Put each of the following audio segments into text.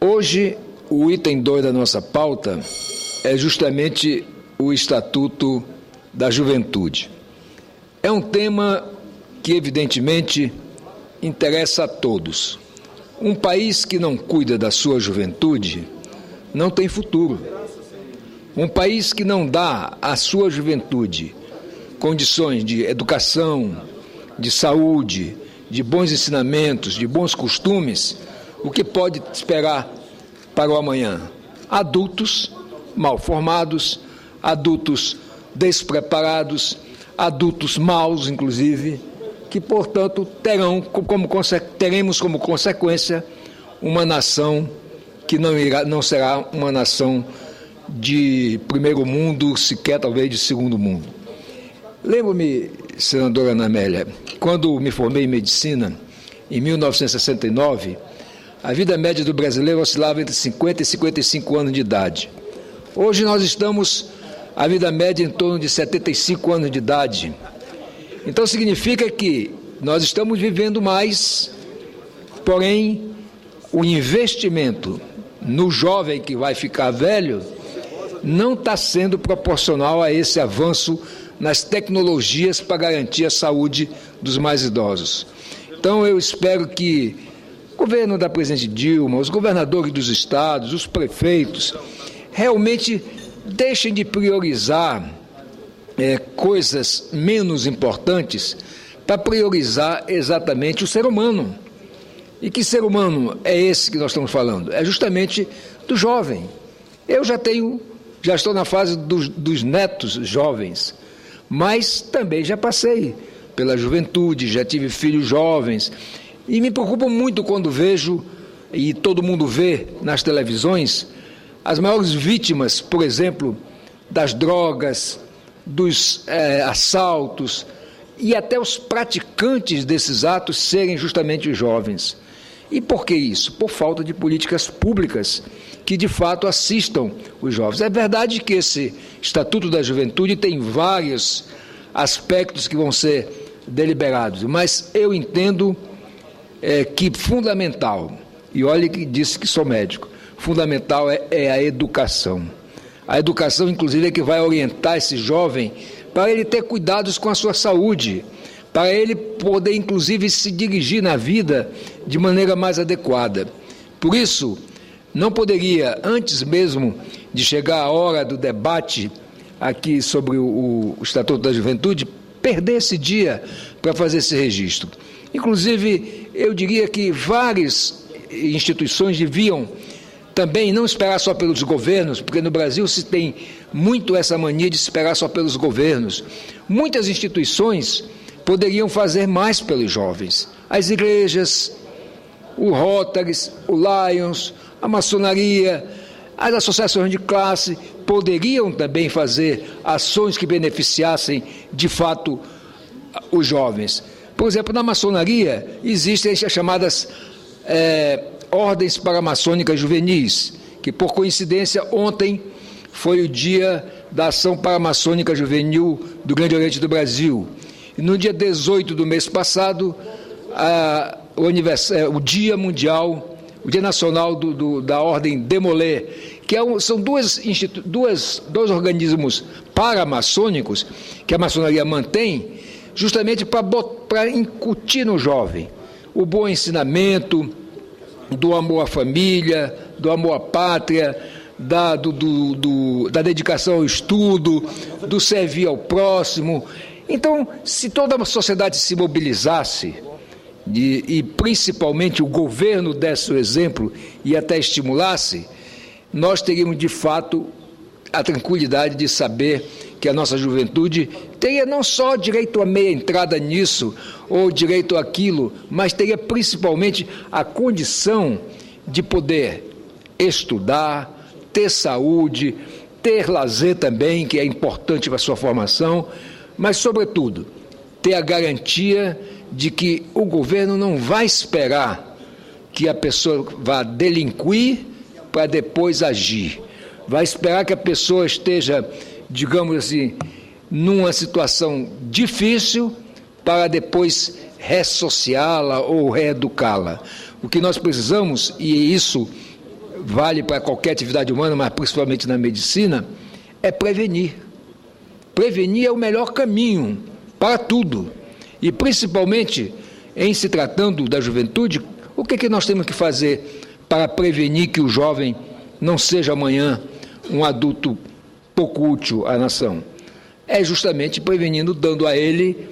Hoje, o item 2 da nossa pauta é justamente o Estatuto da Juventude. É um tema que, evidentemente, interessa a todos. Um país que não cuida da sua juventude não tem futuro. Um país que não dá à sua juventude condições de educação, de saúde, de bons ensinamentos, de bons costumes, o que pode esperar para o amanhã? Adultos mal formados, adultos despreparados, adultos maus, inclusive, que, portanto, teremos como consequência uma nação que não será uma nação de primeiro mundo, sequer talvez de segundo mundo. Lembro-me, senadora Ana Amélia, quando me formei em medicina, em 1969, a vida média do brasileiro oscilava entre 50 e 55 anos de idade. Hoje nós estamos, a vida média em torno de 75 anos de idade. Então significa que nós estamos vivendo mais, porém o investimento no jovem que vai ficar velho não está sendo proporcional a esse avanço nas tecnologias para garantir a saúde dos mais idosos. Então eu espero que o governo da presidente Dilma, os governadores dos estados, os prefeitos, realmente deixem de priorizar coisas menos importantes para priorizar exatamente o ser humano. E que ser humano é esse que nós estamos falando? É justamente do jovem. Eu já estou na fase dos netos jovens, mas também já passei pela juventude, já tive filhos jovens, e me preocupo muito quando vejo, e todo mundo vê nas televisões, as maiores vítimas, por exemplo, das drogas, dos assaltos, e até os praticantes desses atos serem justamente os jovens. E por que isso? Por falta de políticas públicas que, de fato, assistam os jovens. É verdade que esse Estatuto da Juventude tem vários aspectos que vão ser deliberados, mas eu entendo que fundamental, e olhe que disse que sou médico, fundamental é a educação. A educação, inclusive, é que vai orientar esse jovem para ele ter cuidados com a sua saúde, para ele poder, inclusive, se dirigir na vida de maneira mais adequada. Por isso, não poderia, antes mesmo de chegar a hora do debate aqui sobre o Estatuto da Juventude, perder esse dia para fazer esse registro. Inclusive, eu diria que várias instituições deviam também não esperar só pelos governos, porque no Brasil se tem muito essa mania de esperar só pelos governos. Muitas instituições poderiam fazer mais pelos jovens. As igrejas, o Rotary, o Lions, a maçonaria, as associações de classe poderiam também fazer ações que beneficiassem, de fato, os jovens. Por exemplo, na maçonaria existem as chamadas ordens paramaçônicas juvenis, que, por coincidência, ontem foi o dia da ação paramaçônica juvenil do Grande Oriente do Brasil. E no dia 18 do mês passado, o Dia Mundial, o Dia Nacional da Ordem Demolé, que são dois organismos paramaçônicos que a maçonaria mantém, justamente para incutir no jovem o bom ensinamento do amor à família, do amor à pátria, da dedicação ao estudo, do servir ao próximo. Então, se toda a sociedade se mobilizasse, e principalmente o governo desse o exemplo e até estimulasse, nós teríamos, de fato, a tranquilidade de saber que a nossa juventude teria não só direito a meia entrada nisso, ou direito àquilo, mas teria principalmente a condição de poder estudar, ter saúde, ter lazer também, que é importante para a sua formação, mas, sobretudo, ter a garantia de que o governo não vai esperar que a pessoa vá delinquir para depois agir. Vai esperar que a pessoa esteja, digamos assim, numa situação difícil para depois ressociá-la ou reeducá-la. O que nós precisamos, e isso vale para qualquer atividade humana, mas principalmente na medicina, é prevenir. Prevenir é o melhor caminho para tudo. E principalmente, em se tratando da juventude, o que nós temos que fazer para prevenir que o jovem não seja amanhã um adulto pouco útil à nação? É justamente prevenindo, dando a ele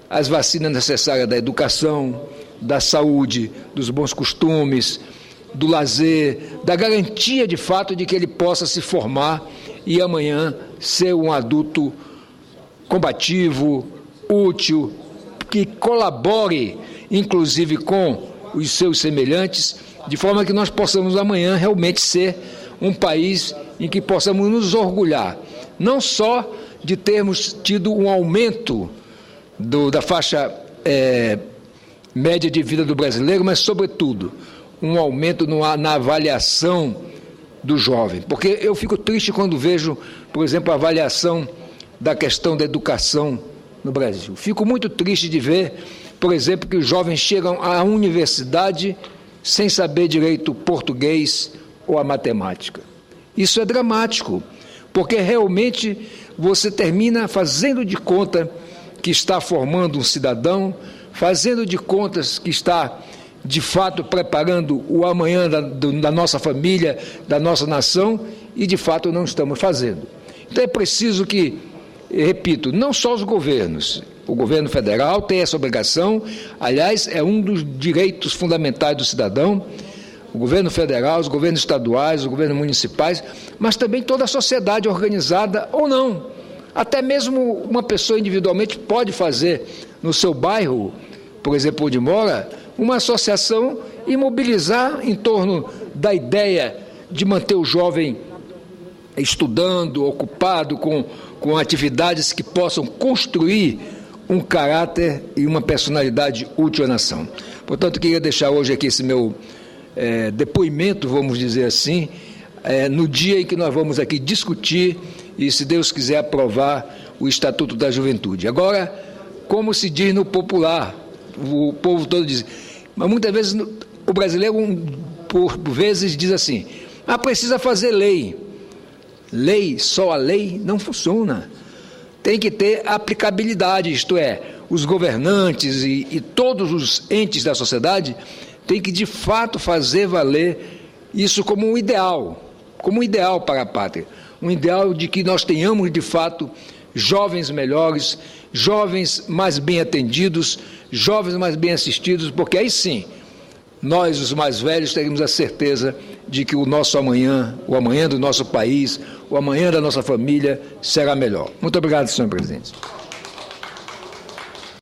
as vacinas necessárias da educação, da saúde, dos bons costumes, do lazer, da garantia de fato de que ele possa se formar e amanhã ser um adulto combativo, útil, que colabore inclusive com os seus semelhantes, de forma que nós possamos amanhã realmente ser um país em que possamos nos orgulhar, não só de termos tido um aumento da faixa média de vida do brasileiro, mas, sobretudo, um aumento na avaliação do jovem. Porque eu fico triste quando vejo, por exemplo, a avaliação da questão da educação no Brasil. Fico muito triste de ver, por exemplo, que os jovens chegam à universidade sem saber direito português ou a matemática. Isso é dramático, porque realmente você termina fazendo de conta que está formando um cidadão, fazendo de contas que está, de fato, preparando o amanhã da nossa família, da nossa nação, e, de fato, não estamos fazendo. Então, é preciso que, repito, não só os governos, o governo federal tem essa obrigação, aliás, é um dos direitos fundamentais do cidadão, o governo federal, os governos estaduais, os governos municipais, mas também toda a sociedade organizada ou não. Até mesmo uma pessoa individualmente pode fazer no seu bairro, por exemplo, onde mora, uma associação e mobilizar em torno da ideia de manter o jovem estudando, ocupado com atividades que possam construir um caráter e uma personalidade útil à nação. Portanto, queria deixar hoje aqui esse meu depoimento, vamos dizer assim, no dia em que nós vamos aqui discutir e, se Deus quiser, aprovar o Estatuto da Juventude. Agora, como se diz no popular, o povo todo diz, mas muitas vezes o brasileiro, por vezes, diz assim, precisa fazer lei. Lei, só a lei, não funciona. Tem que ter aplicabilidade, isto é, os governantes e todos os entes da sociedade têm que, de fato, fazer valer isso como um ideal para a pátria. Um ideal de que nós tenhamos, de fato, jovens melhores, jovens mais bem atendidos, jovens mais bem assistidos, porque aí sim, nós, os mais velhos, teremos a certeza de que o nosso amanhã, o amanhã do nosso país, o amanhã da nossa família será melhor. Muito obrigado, senhor presidente.